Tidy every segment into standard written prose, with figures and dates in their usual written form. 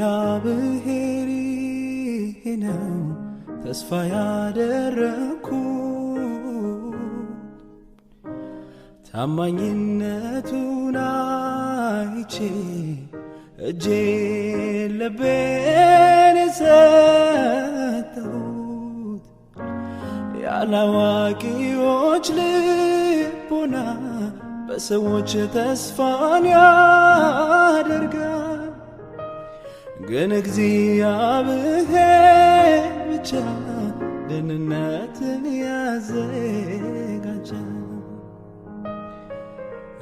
እግዚአብሔር ነው ተስፋ ያደረኩት ታማኝነቱን አይቼ እጄን ልቤን የሰጠሁት ያላዋቂዎች ልቦና በሰዎች ተስፋን ያደርጋል ግን እግዚአብሔር ብቻ ደህንነትን ያዘጋጃል።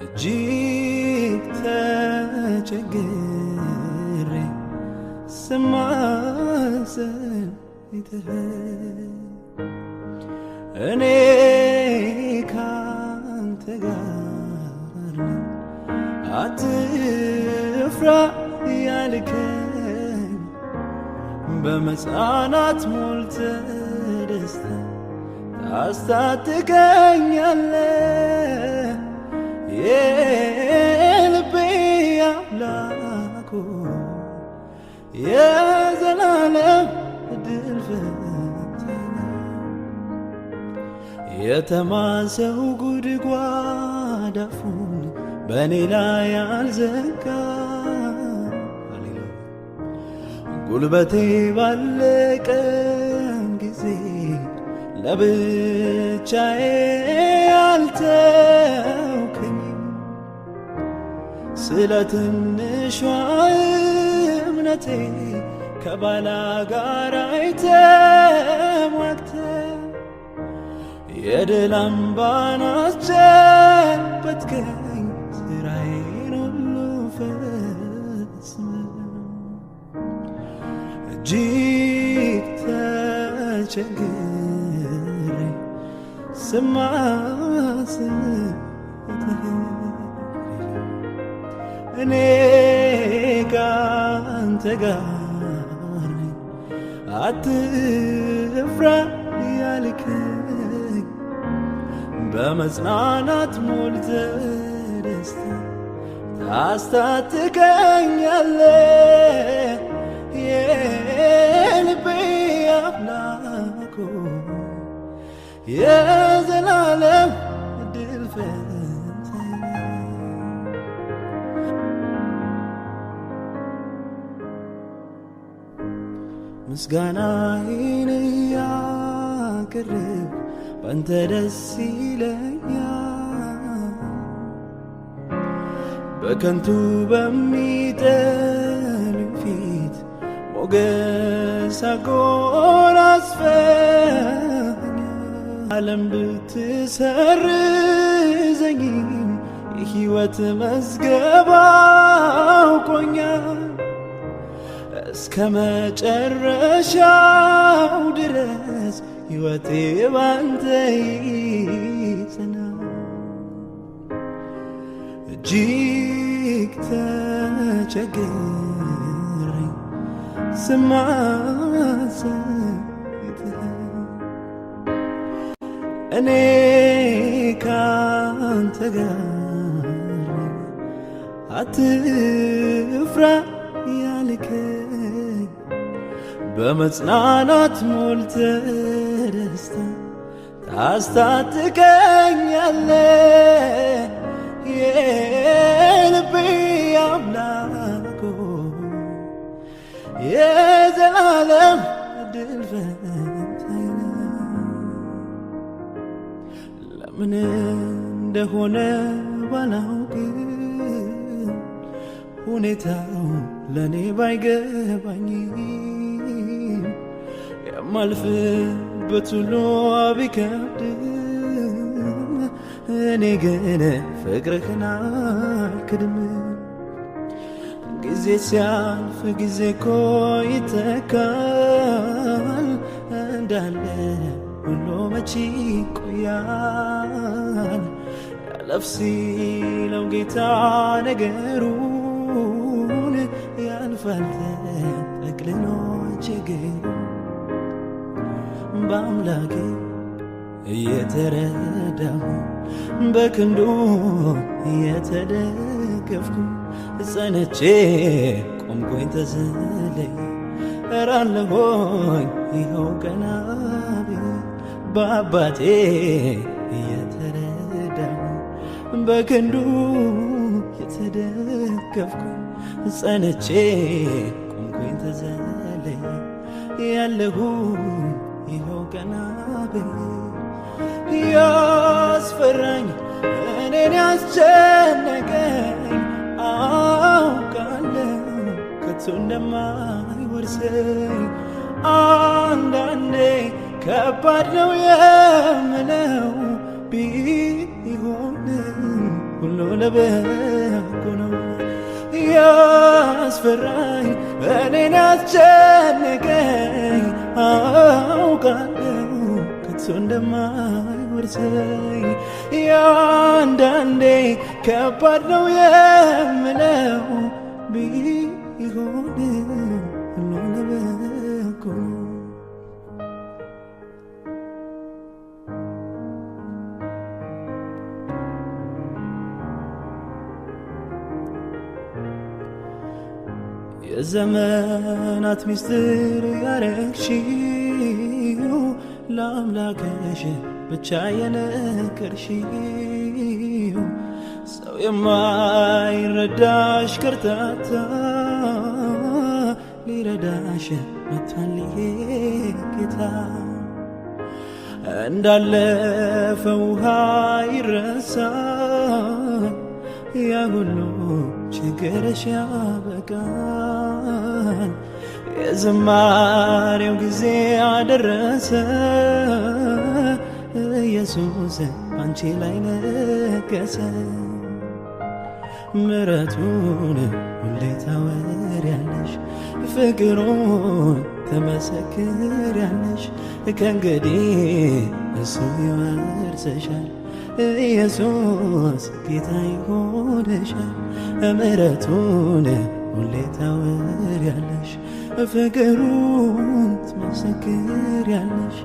እጅግ ተቸግሬ ስማጸን እኔ ካንተ ጋር ነኝ አትፍራ ያልከኝ በመጽናናት ሞልተህ ደስታ ታስታጥቀኛለህ የልቤ አምላክ የዘላለም ዕድል ፈንታዬ የተማሰው ጉድጓድ አፉን በእኔ ላይ አልዘጋ ጉልበቴ ባለቀም ጊዜ ለብቻዬ አልተውከኝም ስለ ትንሿ እምነቴ ከባላጋራዬ ተሟግተህ የድል አምባን አስጨበጥከኝ ሥራዬን ሁሉ ፈጽመህ እጅግ ተቸግሬ ስማጸን እኔ ካንተ ጋር ነኝ አትፍራ ያልከኝ በመጽናናት ሞልተህ ደስታ ታስታጥቀኛለህ የልቤ አምላክ የዘላለም ዕድል ፈንታዬ ምስጋናዬን እያቀረብኩ ባንተ ደስ ይለኛል በከንቱ በሚጠሉኝ ፊት ሞገስ አጎናጽፈኸኛል ዓለም ብትሰርዘኝም የሕይወት መዝገብ አውቆኛል እስከ መጨረሻው ድረስ ሕይወቴ ባንተ ይጸናል እጅግ ተቸግሬ ስማጸን እኔ ካንተ ጋር ነኝ አትፍራ ያልከኝ በመጽናናት ሞልተህ ደስታ ታስታጥቀኛለህ የልቤ አምላክ የዘላለም ዕድል ፈንታዬ ለምን እንደሆነ ባላውቅም ሁኔታው ለኔ ባይገባኝም የማልፍበት ሁሉ ቢከብድም እኔ ግን ፍቅርህን አልክድም ጊዜ ሲያልፍ ጊዜ እኮ ይተካል እንዳለ ሁሉ መቼ ይቆያል ያለፍ ሲለው ጌታ ነገሩን ያልፋል ተጠቅልሎ ችግሩ በአምላኬ እየተረዳሁ በክንዱ እየተደገፍኩ ጸንቼ ቆምኩኝ ተዝለኝ እራለሆኝ ይኸው ቀና ብዬ በአባቴ እየተረዳሁ በክንዱ የተደገፍኩኝ ጸንቼ ቆምኩኝ ተዝለኝ ያለሁ ይኸው ቀና ብዬ ያስፈራኝ እኔን ያስጨነቀኝ አውቃለሁ ከቶ እንደማይወርሰኝ አንዳንዴ ከባድ ነው የምለው ቢሆንም ሁሉ ለበጎ ነው ያስፈራኝ እኔን ያስጨነቀኝ አውቃለሁ ከቶ እንደማይወርሰኝ ያንዳንዴ ከባድ ነው የምለው ቢሆንም ሁሉ ለበጎ ነው የዘመናት ሚስጥር ያረግሽው ለአምላክሽ ብቻ የነገርሽው ሰው የማይረዳሽ ከርታታ ሊረዳሽ መጥቷል ጌታ እንዳለፈ ውሃ ይረሳል ያ ሁሉ ችግርሽ ያበቃል የዝማሬው ጊዜ አደረሰ ኢየሱስ አንቺ ላይ ነገሰ ምሕረቱን ሁሌ ታወሪያለሽ ፍቅሩን ተመሰክሪያለሽ ከእንግዲህ እሱ ይወርሰሻል ኢየሱስ ጌታ ይሆንሻል ምሕረቱን ሁሌ ታወሪያለሽ ፍቅሩን ትመሰክሪያለሽ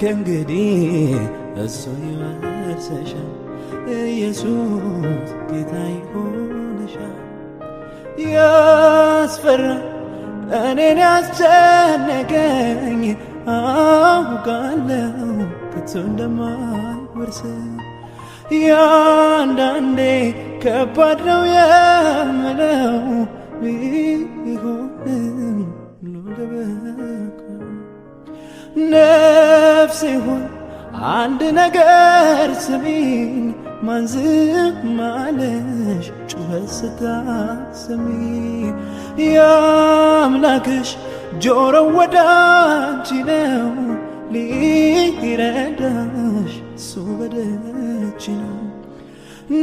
ከእንግዲህ እሱ ይወርሰሻል ኢየሱስ ጌታ ይሆንሻል ያስፈራ እኔን ያስጨነቀኝ አውቃለሁ ከቶ እንደማይወርሰኝ ያንዳንዴ ከባድ ነው የምለው ቢሆንም ሁሉ ለበጎ ነፍሴ ሆይ አንድ ነገር ስሚኝ ማን ዝም አለሽ ጩኸት ስታሰሚ የአምላክሽ ጆሮ ወደ አንቺ ነው ሊረዳሽ እሱ በደጅ ነው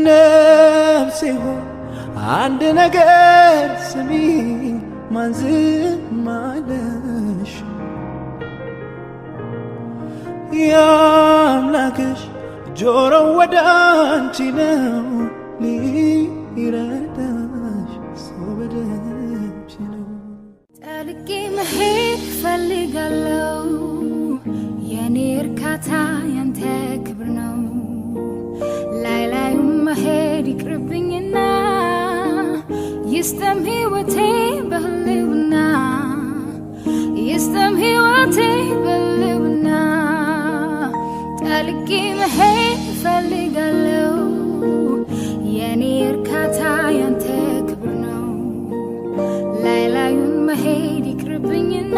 ነፍሴ ሆይ አንድ ነገር ስሚኝ ማን ዝም አለሽ የአምላክሽ ጆሮ ወደ አንቺ ነው ሊረዳሽ እሱ በደጅ ነው ጠልቄ መሄድ ፈልጋለሁ የኔ እርካታ ያንተ ክብር ነው ላይ ላዩም መሄድ ይቅርብኝና ይስጠም ሕይወቴ በህልውና ይስጠም ሕይወቴ በህልውና ጠልቄ መሄድ ፈልጋለሁ የኔ እርካታ ያንተ ክብር ነው ላይ ላዩን መሄድ ይቅርብኝና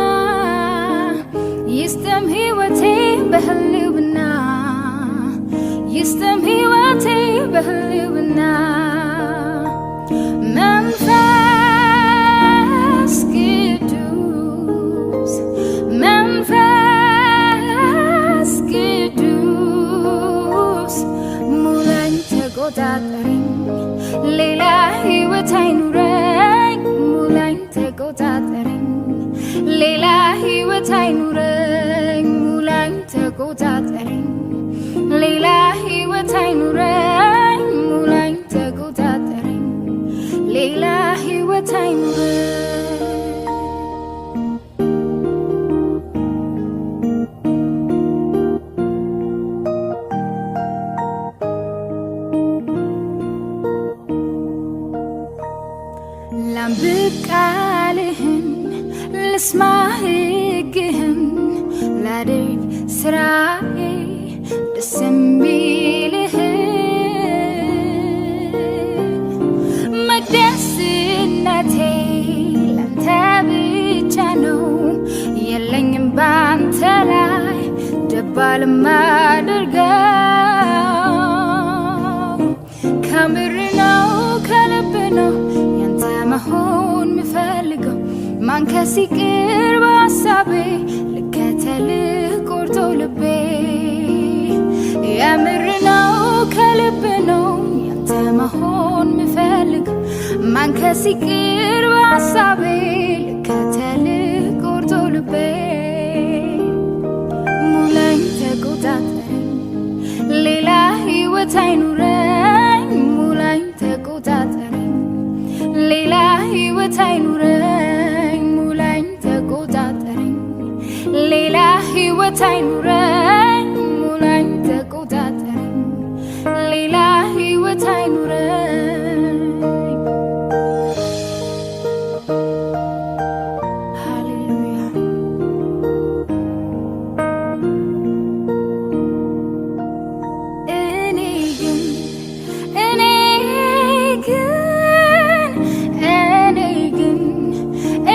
ይስጠም ሕይወቴ በህልውና ይስጠም ሕይወቴ በህልውና መንፈስ ቅዱስ መንፈስ ቅዱስ ሙላኝ ተቆጣጠረኝ ሌላ ሕይወት አይኑረኝ ሙላኝ ተቆጣጠረኝ ሌላ ሕይወት አይኑረኝ ሙላኝ ተቆጣጠረኝ ሌላ ሕይወት አይኑረኝ ሙላኝ ተቆጣጠረኝ ሌላ ሕይወት አይኑረኝ ላንብብ ቃል ልስማ ሕግህን ላድርግ ስራዬ ደስ የሚልህ መቅደስነቴ ላንተ ብቻ ነው የለኝም ባንተ ላይ ደባል ማደርገው ከምር ነው ከልብ ነው ያንተ መሆን ምፈልገው ማንከስ ይቅር በሐሳቤ ልከተልህ ቆርጦ ልቤ የምር ነው ከልብ ነው ያንተ መሆን ምፈልገው ማንከስ ይቅር በሐሳቤ ልከተልህ ቆርጦ ልቤ ሙላኝ ተቆጣጠረኝ ሌላ ሕይወት አይኑረኝ ሙላኝ ተቆጣጠረኝ ሌላ ሕይወት አይኑረኝ ሙላኝ ተቆጣጠረኝ ሌላ ሕይወት አይኑረኝ ሙላኝ ተቆጣጠረኝ ሌላ ሕይወት አይኑረኝ ሃሌሉያ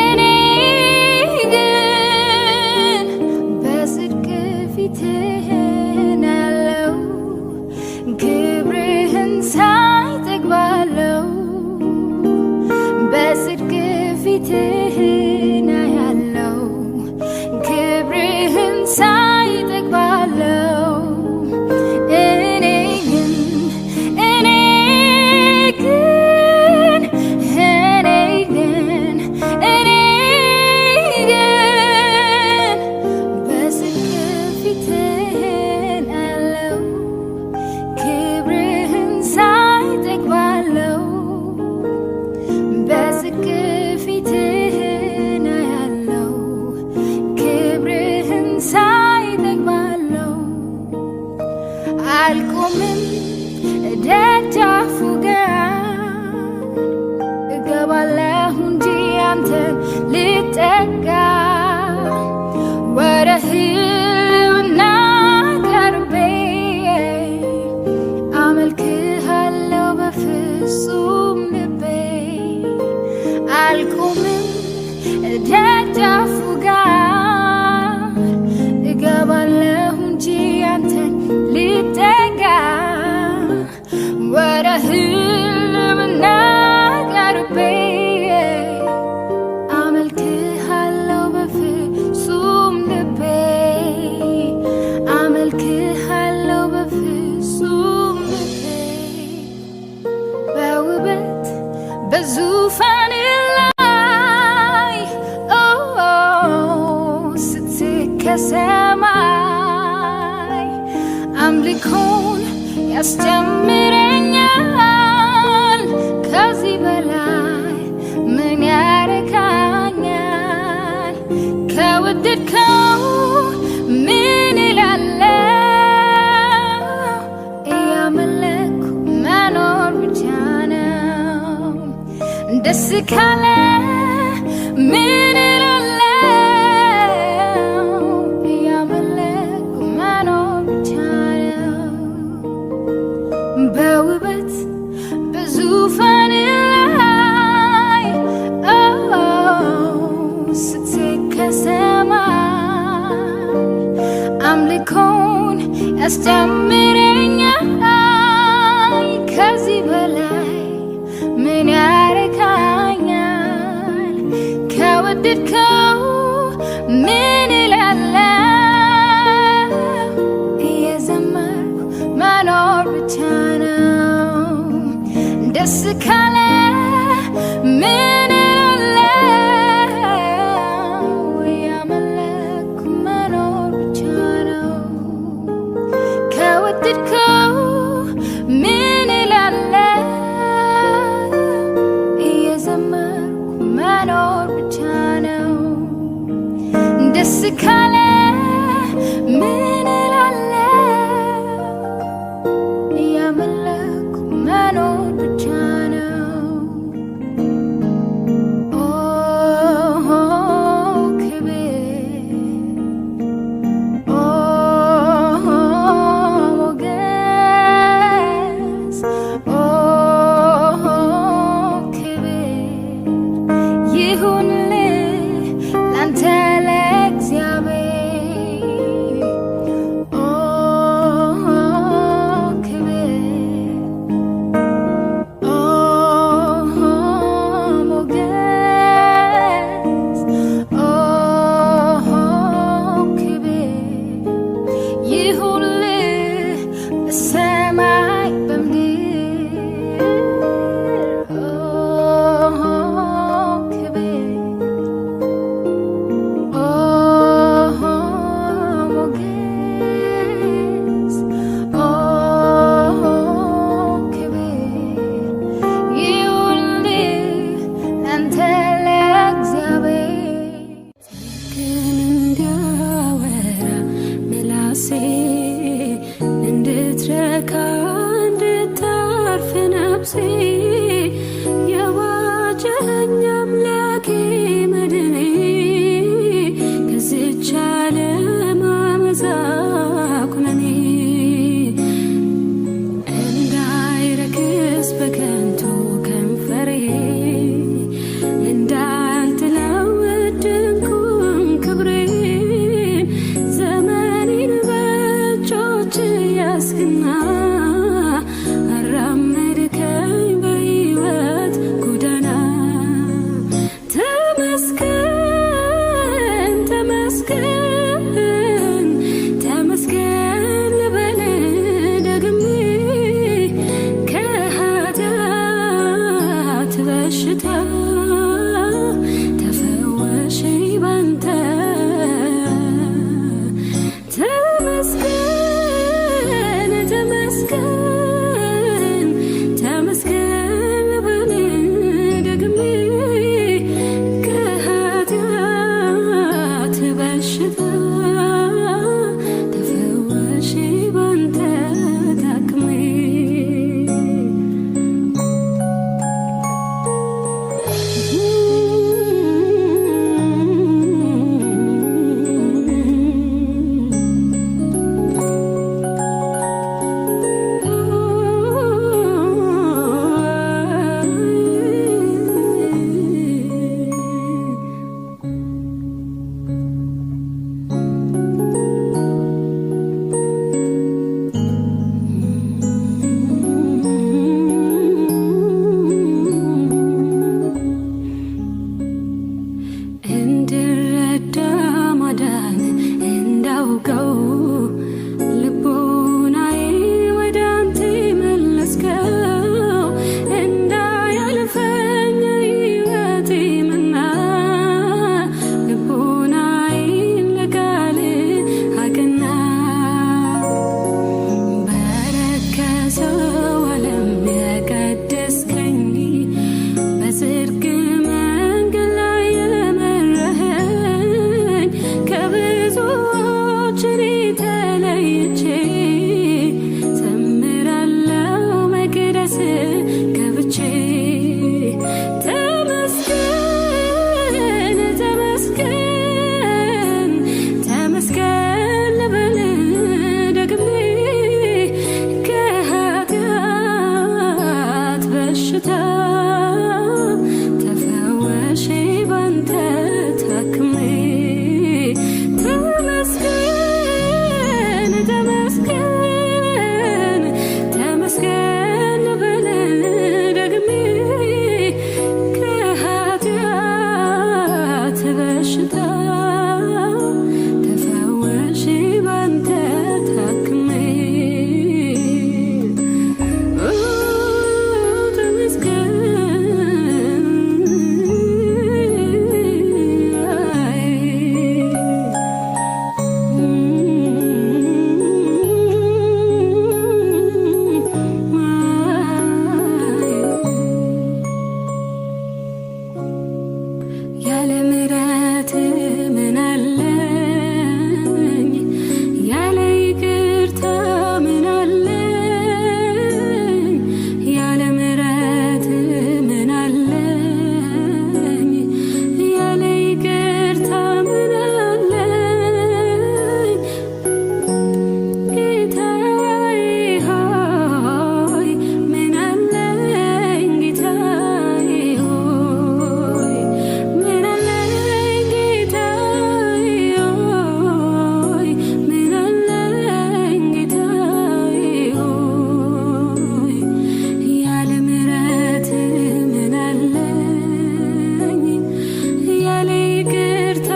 እኔ ግን በጽድቅ ፊትህን አለው ክብርህን ሳይ ጠግባለው በጽድቅ ፊትህን አያለው ክብርህን ሳይ ጠግባለው እኔ ግን በጽድቅ ፊትህን አለው ክብርህን ሳይ ጠግባለው በጽድቅ ፊትህን አያለው ክብርህን ሳይ ጠግባለው አልቆምም ደጃፉ ጋር እገባለሁ እንጂ አንተ ልጠጋ ወደ ህልውና ቀርቤ አመልክሃለሁ በፍጹም ልቤ አልቆምም ደጃፉ ጋር እገባለሁ እንጂ አንተ ልጠጋ ወደ ህልውና ቀርቤ አመልክሃለሁ በፍጹም ልቤ አመልክሃለሁ በፍጹም ልቤ በውበት በዙፋን ላይ ስትስቅ ከሰማይ አምልኮን ያስጀምረኛል ከዚህ በላይ ምን ያረካኛል ከወደድከው ምን እላለሁ እያመለኩ መኖር ብቻ ነው ደስ ካለ ምን እላለሁ እያመለኩ መኖር ብቻ ነው በውበት በዙፋን ላይ ስትስቅ ከሰማይ አምልኮን ያስጀምረኛል ከዚህ በላይ ምን ያረካኛል ከወደድከው ምን እላለሁ እየዘመርኩ መኖር ብቻ ነው ደስ ካለ ምን እላለሁ እያመለኩ መኖር ብቻ ነው ከወደድከው ምን እላለሁ እየዘመርኩ መኖር ብቻ ነው ደስ ካለ ምን እላለሁ እያመለኩ መኖር ብቻ ነው በሽታ ተፈወሽ ባንተ ታክሜ ተመስገን ያለ ምሕረት ምን አለኝ ያለ ይቅርታ ምን አለኝ ያለ ምሕረት ምን አለኝ ያለ ይቅርታ ምን አለኝ ጌታዬ ሆይ ምን አለኝ ጌታዬ ሆይ ምን አለኝ ጌታዬ ሆይ ምን አለኝ ጌታዬ ሆይ ያለ ምሕረት ምን አለኝ ያለ ይቅርታ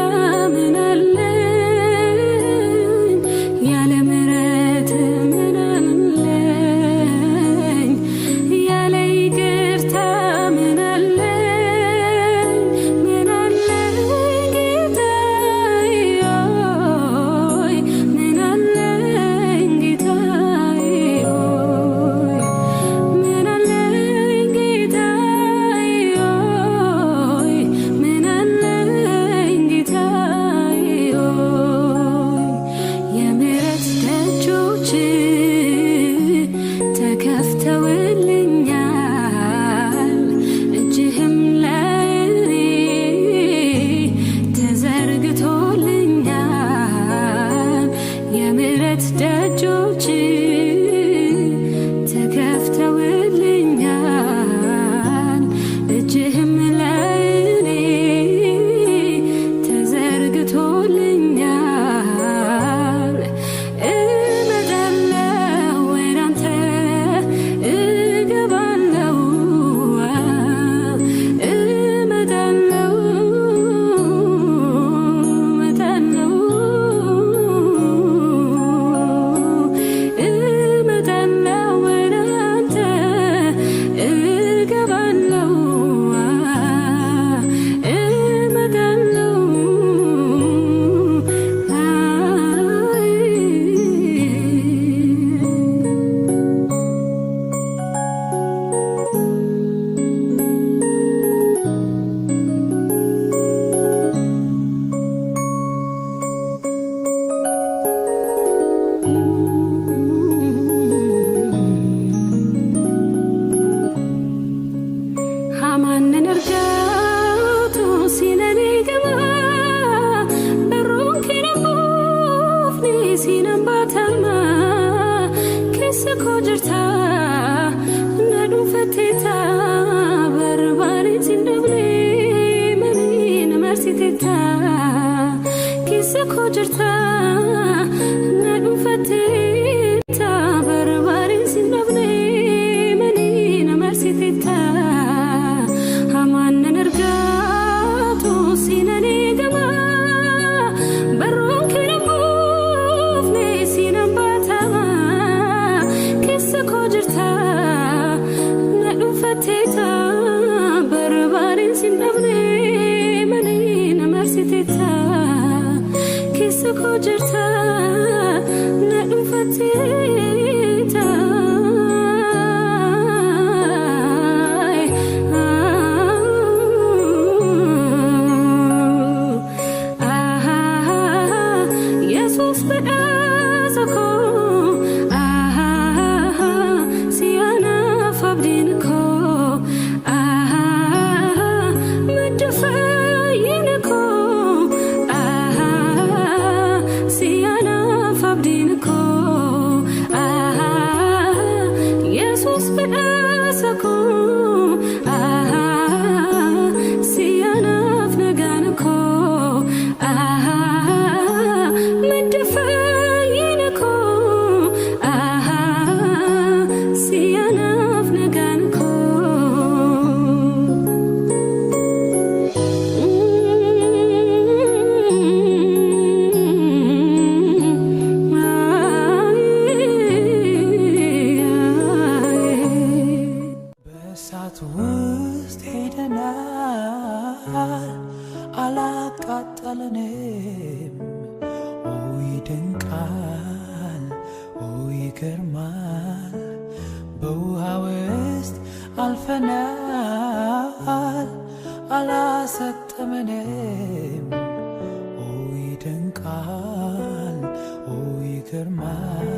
ምን አለኝ ያለ ምሕረት ምን አለኝ ያለ ይቅርታ ምን አለኝ ምን አለኝ ጌታዬ ሆይ ምን አለኝ ጌታዬ ሆይ ምን አለኝ ጌታዬ ሆይ ምን አለኝ ጌታዬ ሆይ የምሕረት ደጆች ተከፍተውልኛል እጅህም ለእኔ ተዘርግቶልኛል የምሕረት ደጆች ተከፍተውልኛል እጅህም ለእኔ ተዘርግቶልኛል እመጣለሁ ወደ አንተ እገባለሁ እመጣለሁ እመጣለሁ ወደ አንተ እገባለሁ እመጣለሁ Hamanın ergato sinani gama Barron kina bufni sinan batama Kesa kojirta nadu fatita Barbari tindabli manin marsitita Kesa kojirta nadu fatita Barbari tindabli manin marsitita Hamanın ergato sinani gama Barron kina bufni sinan batama Kesa kojirta nadu fatita Barbarin sindabni manin marsitita Kesa kojirta nadu fatita Jesus beazako siana fabdinko medfayinko siana fabdinko ለኔም ይደንቃል ይገርማል በውሃ ውስጥ አልፈናል አላሰጠመንም ይደንቃል ይገርማል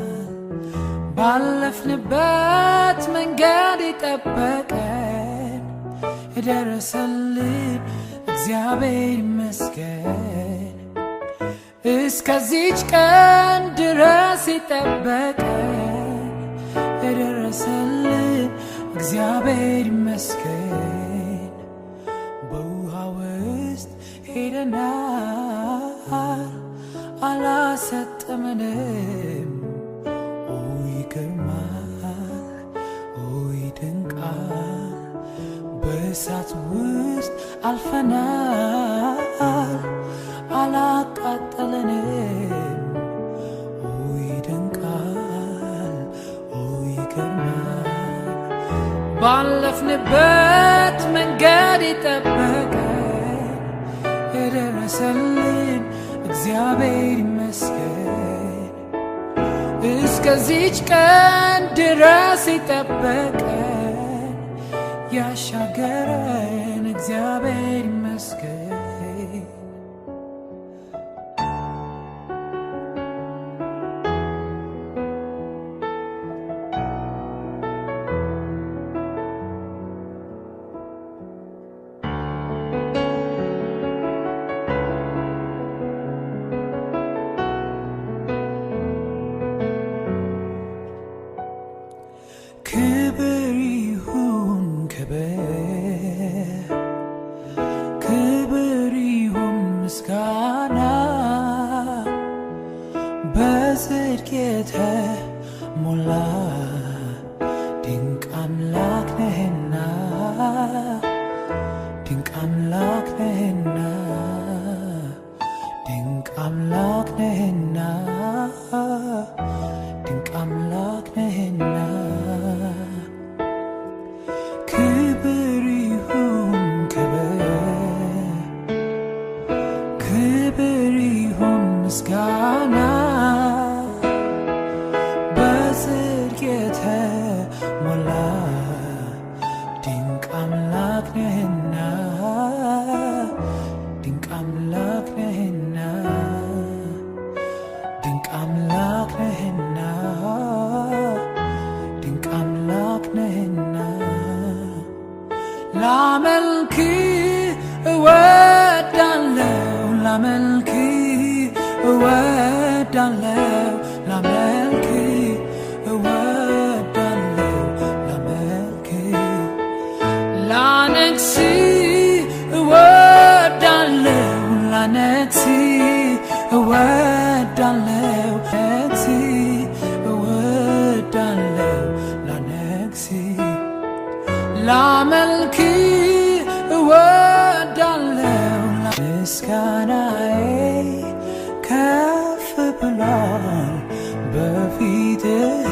ባለፍንበት መንገድ ይጠበቀን የደረሰልን እግዚአብሔር ይመስገን እስከዚች ቀን ድረስ ይጠበቀን የደረሰልን እግዚአብሔር ይመስገን በውሃ ውስጥ ሄደናል አላሰጠመንም ይገርማል ይደንቃል በእሳት ውስጥ አልፈናል አላቃጠለንም ይደንቃል ይገርማል ባለፍንበት መንገድ ይጠበቀን የደረሰልን እግዚአብሔር ይመስገን እስከዚች ቀን ድረስ ይጠበቀን ያሻገረን እግዚአብሔር ይመስገን ክብር ይሁን ክብር ይሁን ምስጋና በጽድቅ የተሞላ ድንቅ አምላክ ነህና ድንቅ አምላክ ነህና ድንቅ አምላክ ነህና ድንቅ አምላክ ነህና ክብር ይሁን ክብር ይሁን ምስጋና በጽድቅ የተሞላ ድንቅ አምላክ ነህና ድንቅ አምላክ ነህና ድንቅ አምላክ ነህና ድንቅ አምላክ ነህና ላመልክ እወዳለሁ ላመልክ እወዳለሁ ላመልክ እወዳለሁ ላመልክ ላነግስ እወዳለሁ ላነግስ እወዳለሁ ላነግስ እወዳለሁ ላነግስ ላመልክ እወዳለሁ ምስጋናዬ ከፍ ብሏል በፊትህ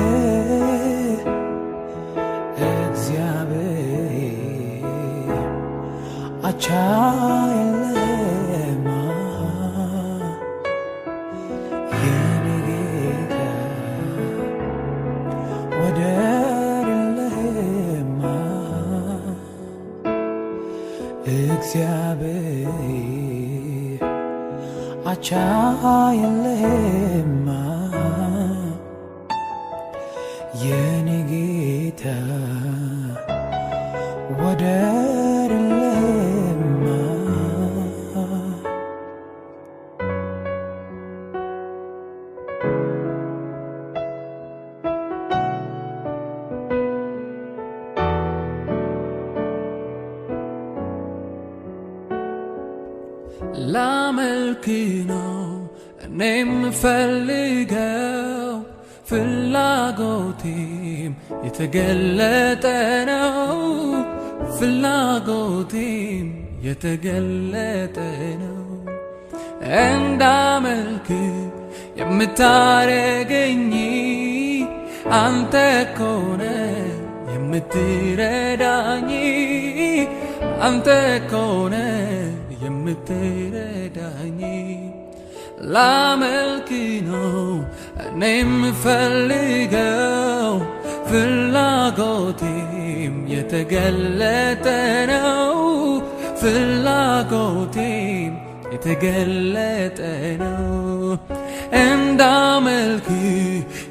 እግዚአብሔር አቻ የለህም የኔ ጌታ ወደር የለህም እግዚአብሔር አቻ የለህም የኔ ጌታ ወደር የለህም ላመልክ ነው እኔም ፈልገው ፍላጎቴም የተገለጠ ነው ፍላጎቴም የተገለጠ ነው እንዳመልክ የምታረገኝ አንተ ኮነ የምትረዳኝ አንተ ኮነ የምትረዳኝ ላመልክ ነው እኔም ፈልገው ፍላጎቴም የተገለጠ ነው ፍላጎቴም የተገለጠ ነው እንዳመልክ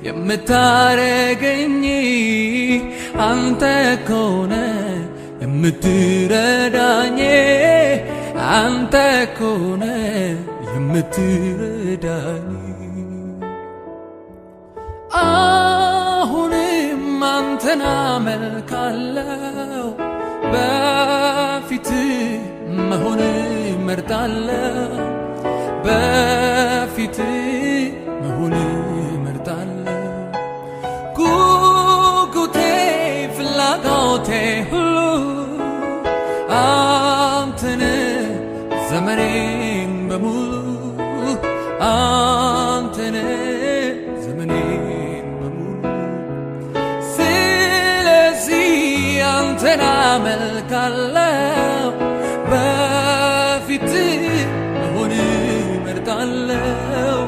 የምታረገኝ አንተ ኮነ የምትረዳኝ አንተ ኮነ የምትረዳኝ አሁንም አንተን አመልካለሁ በፊት መሆን መርጣለሁ በፊት መሆን መርጣለሁ ጉጉቴ ፍላጎቴ ሁሉ አንተን ዘመኔን በሙሉ አንተን ዘመኔን በሙሉ ስለዚህ አንተን አመልካለሁ በፊት መሆን መርጣለሁ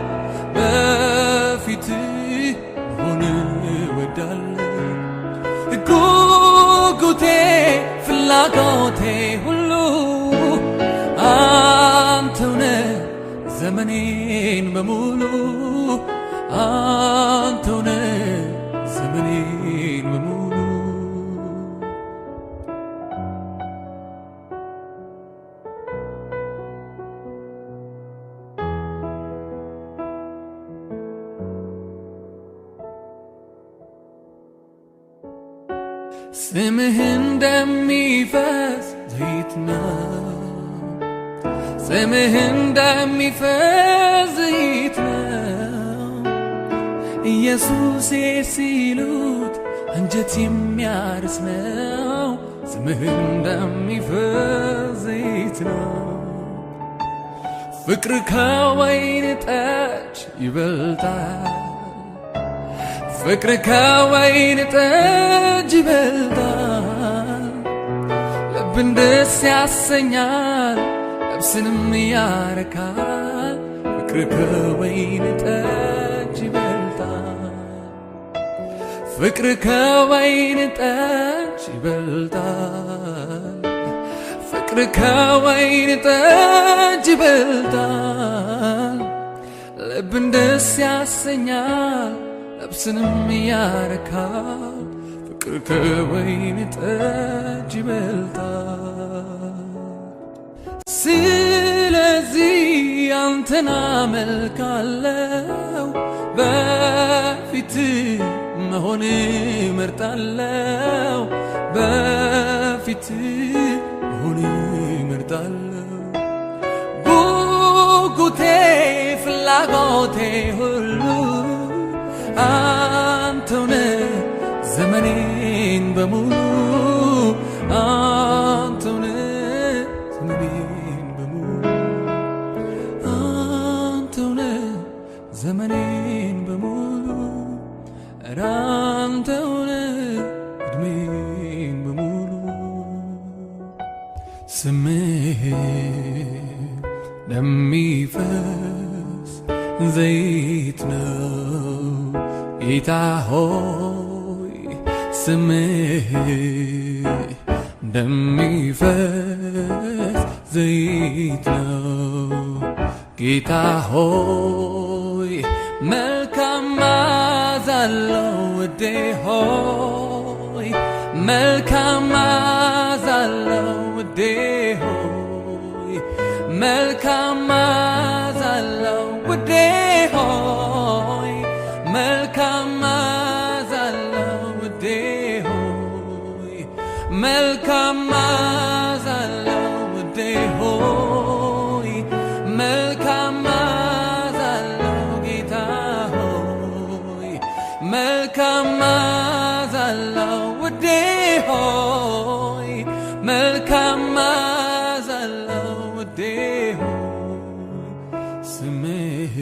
በፊት መሆን እወዳለሁ ጉጉቴ ፍላጎቴ ሁሉ አንተውነ ዘመኔን በሙሉ አንተውነ ዘመኔን በሙሉ ስምህ እንደሚፈስ ዘይት ነው ስምህ እንደሚፈስ ዘይት ነው ኢየሱሴ ሲሉት አንጀት የሚያርስ ነው ስምህ እንደሚፈስ ዘይት ነው ፍቅር ከወይን ጠጅ ይበልጣል ፍቅር ከወይን ጠጅ ይበልጣል ልብን ደስ ያሰኛል ነፍስንም ያረካል ፍቅር ከወይን ጠጅ ይበልጣል ፍቅር ከወይን ጠጅ ይበልጣል ፍቅር ከወይን ጠጅ ይበልጣል ልብን ደስ ያሰኛል ነፍስንም ያረካል ፍቅር ከወይን ጠጅ ይበልጣል ስለዚህ አንተን አመልካለሁ በፊት መሆን መርጣለሁ በፊት መሆን መርጣለሁ ጉጉቴ ፍላጎቴ ሁሉ አንተውነ ዘመኔን በሙሉ አንተውነ ዘመኔን በሙሉ አንተውነ ዘመኔን በሙሉ አንተውነ እድሜን በሙሉ ስምህ እንደሚፈስ ዘይት ነው ጌታ ሆይ ስምህ እንደሚፈስ ዘይት ነው ጌታ ሆይ መልካም መዓዛ አለው ውዴ ሆይ መልካም መዓዛ አለው ውዴ ሆይ መልካም መዓዛ አለው ውዴ ሆይ መልካም መዓዛ አለው ውዴ ሆይ መልካም መዓዛ አለው ውዴ ሆይ መልካም መዓዛ አለው ጌታ ሆይ መልካም መዓዛ አለው ውዴ ሆይ መልካም መዓዛ አለው ውዴ ሆይ ስምህ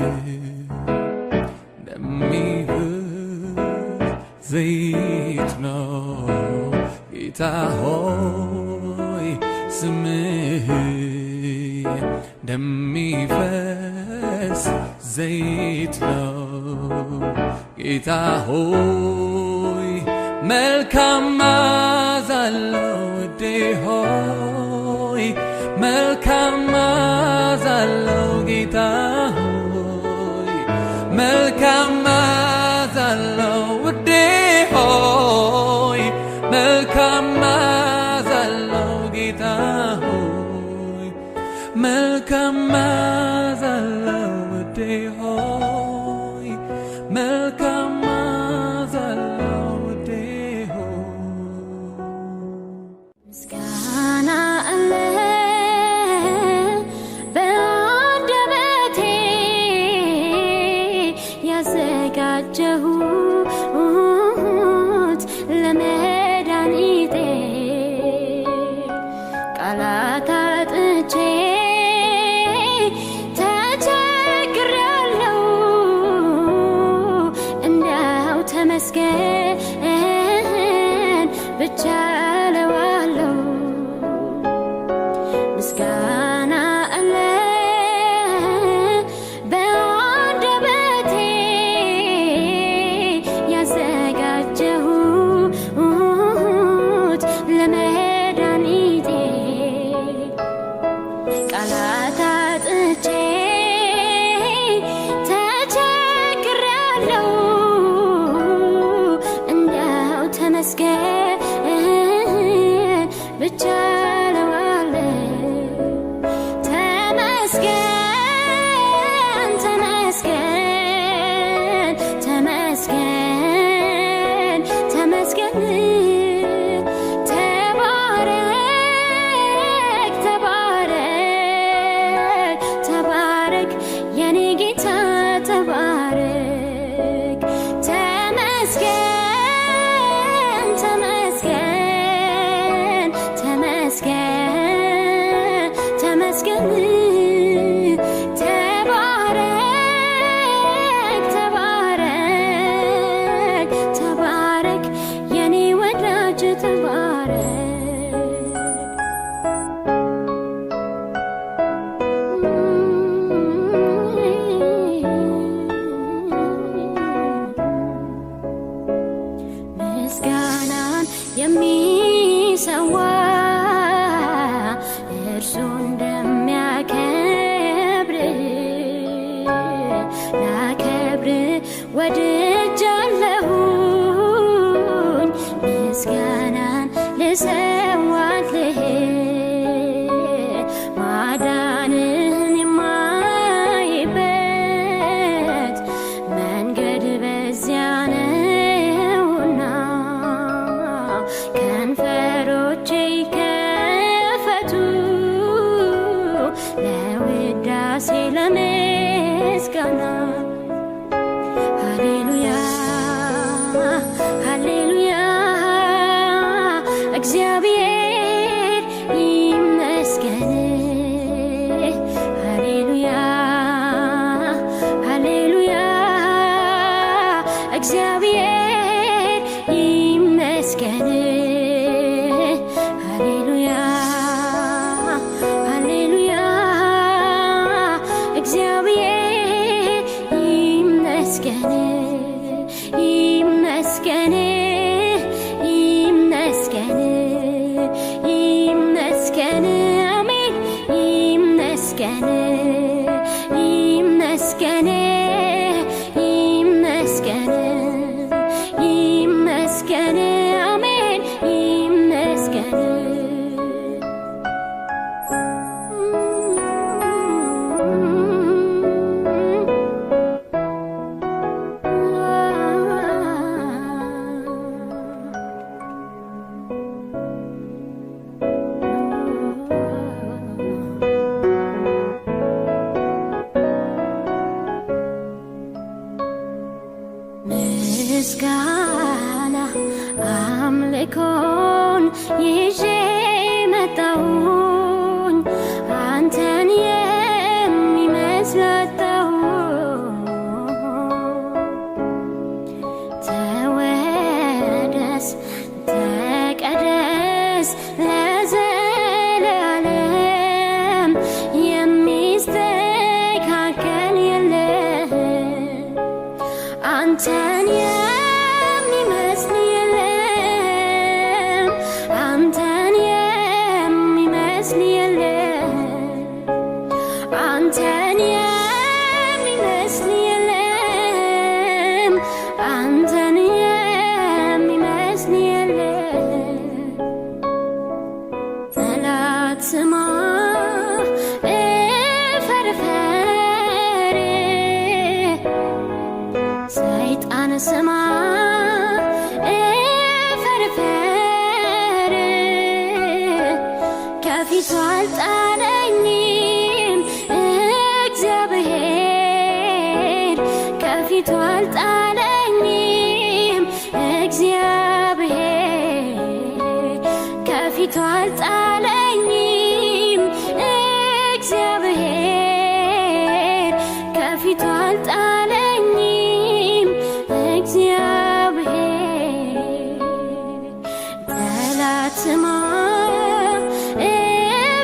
ዘይት ነው ጌታ ሆይ ስምህ እንደሚፈስ ዘይት ነው ጌታ ሆይ መልካም መዓዛ አለው ውዴ ሆይ መልካም መዓዛ አለው ጌታ ሆይ መልካም መዓዛ አለው ውዴ ሆይ መልካም መዓዛ አለው ጌታ ሆይ መልካም መዓዛ አለው ውዴ ሆይ መልካም መዓዛ አለው ውዴ ሆይ ምስጋና አለ በአንደበቴ ያዘጋጀሁት ለመድኃኒቴ ቃላት አጥቼ ተቸግሬያለሁ እንደው ተመስገን ብቻ እለዋለሁ ምስጋና አለ በአንደበቴ ያዘጋጀሁት ለመድኃኒቴ ቃላት አጥቼ ተቸግሬያለሁ እንደው ተመስገን ብቻ እለዋለሁ ተመስገን ተመስገን ተመስገን ተመስገን ተባረክ ተባረክ ተባረክ የኔ ጌታ ተባረክ ተመስገን ተመስገን ተመስገን ተመስገን ተባረክ ተባረክ ተባረክ የኔ ወዳጅ ተባረክ ምስጋናን የሚሰዋ እርሱ እንደሚያከብር ላከብር ወድጃለሁኝ ምስጋናን ልሰዋልህ ማዳንህን የማይበት መንገድ በዚያ ነውና ከንፈሮቼ ይከፈቱ ለውዳሴ ለምስጋና ሃሌሉያ ሃሌሉያ እግዚአብሔር ይመስገን ሃሌሉያ ሃሌሉያ እግዚአብሔር ይመስገን ሃሌሉያ ሃሌሉያ እግዚአብሔር ይመስገን ይመስገን ይመስገን ይመስገን አሜን ይመስገን ይመስገን ይመስገን ይመስገን አሜን ይመስገን ምስጋና አምልኮን ይዤ መጣሁኝ አንተን የሚመስል አጣሁ ተወደስ ተቀደስ ለዘላለም የሚስተካከል የለም አንተን የሚመስል የለም አንተን የሚመስል የለም አንተን የሚመስል የለም አንተን የሚመስል የለም ጠላት ስማ እፈርፈር ሰይጣን ስማ እፈርፈር ከፊቱ አልጣለኝም እግዚአብሔር ከፊቱ አልጣለኝም እግዚአብሔር ከፊቱ አልጣለኝም እግዚአብሔር ከፊቱ አልጣለኝም እግዚአብሔር ጠላት ስማ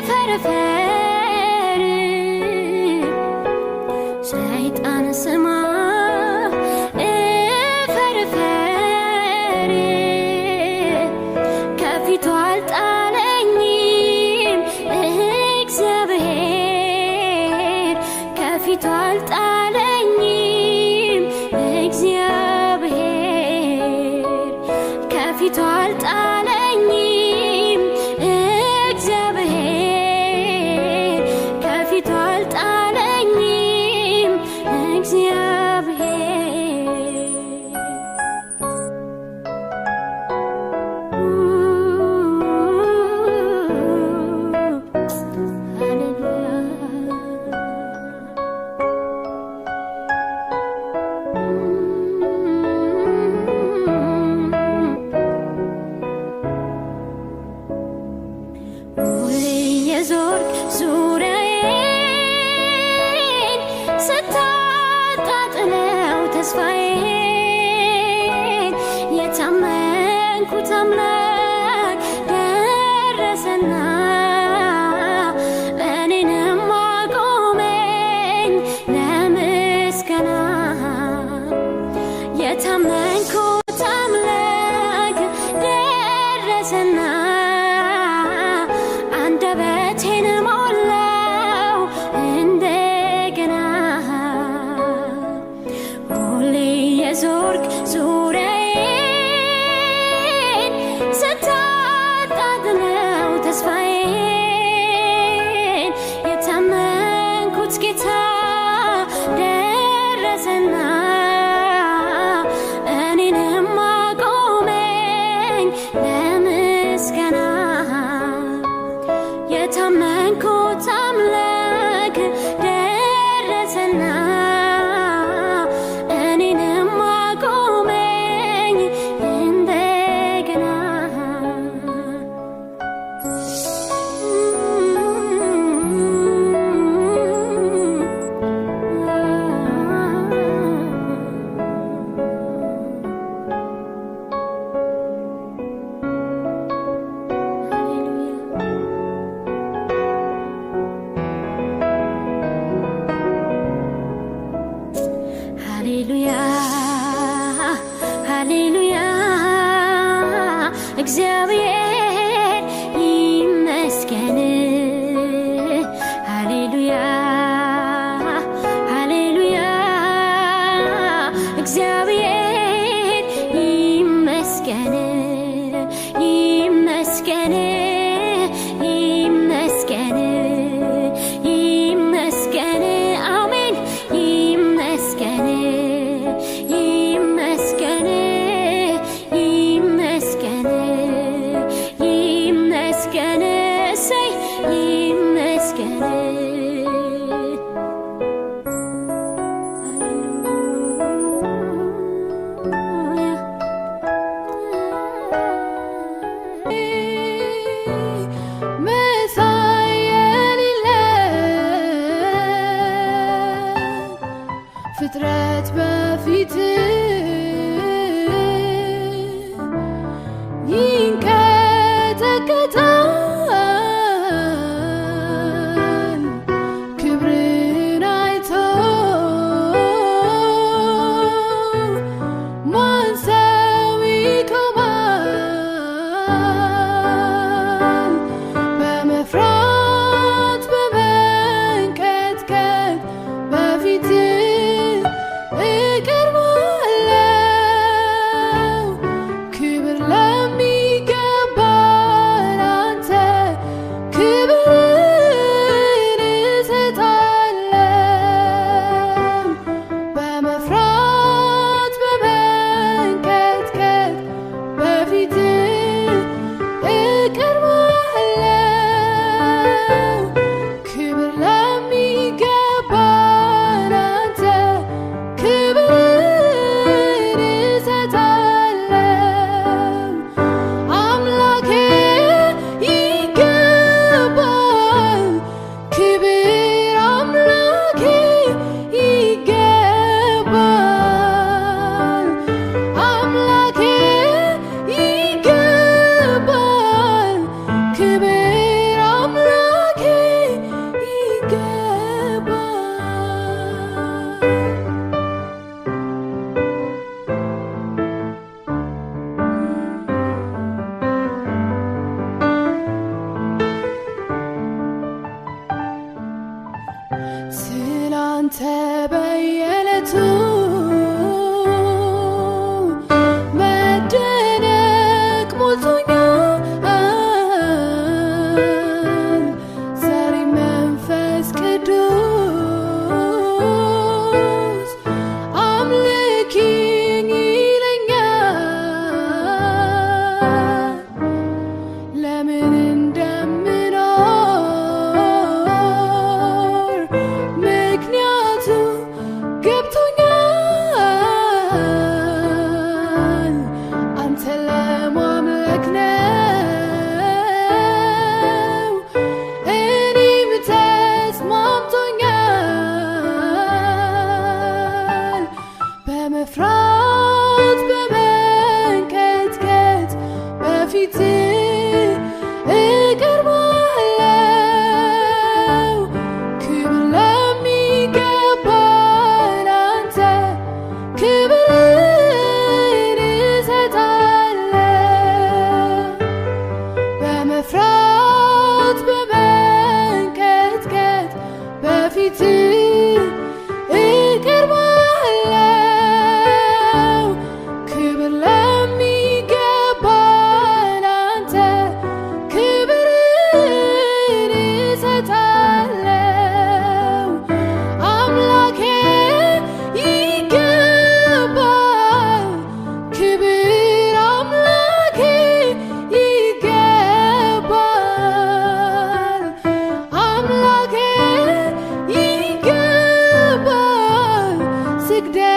እፈርፈር ሰይጣን ስማ እፈርፈር ከፊቱ አልጣለኝም እግዚአብሔር ከፊቱ አልጣለኝም እግዚአብሔር ከፊቱ አልጣለኝም እግዚአብሔር ከፊቱ አልጣለኝም እግዚአብሔር የዞርክ ዙሪያዬን ስታጣጥለው ተስፋዬን የታመንኩት አምላክ ደረሰና እኔንም አቆመኝ ለምስጋና የታመንኩት አምላክ ደረሰና አንደበቴን ሞላው እንደገና ሁሌ የዞርክ ዙሪያዬን ስታጣጥለው ተስፋዬን የታመንኩት ጌታ ደረሰና እኔንም አቆመኝ ለምስጋና የታመንኩት አምላክ ደረሰና እኔንም አቆመኝ እንደገና ሃሌሉያ ሃሌሉያ እግዚአብሔር ይመስገን ሃሌሉያ ሃሌሉያ እግዚአብሔር ይመስገን ይመስገን ይመስገን ይመስገን አሜን ይመስገን ይመስገን ይመስገን ይመስገን እሰይ ይመስገን መሳይ የሌለ ፍጥረት በፊት ይንቀጠቀጣል ክብርን አይቶ ልግደል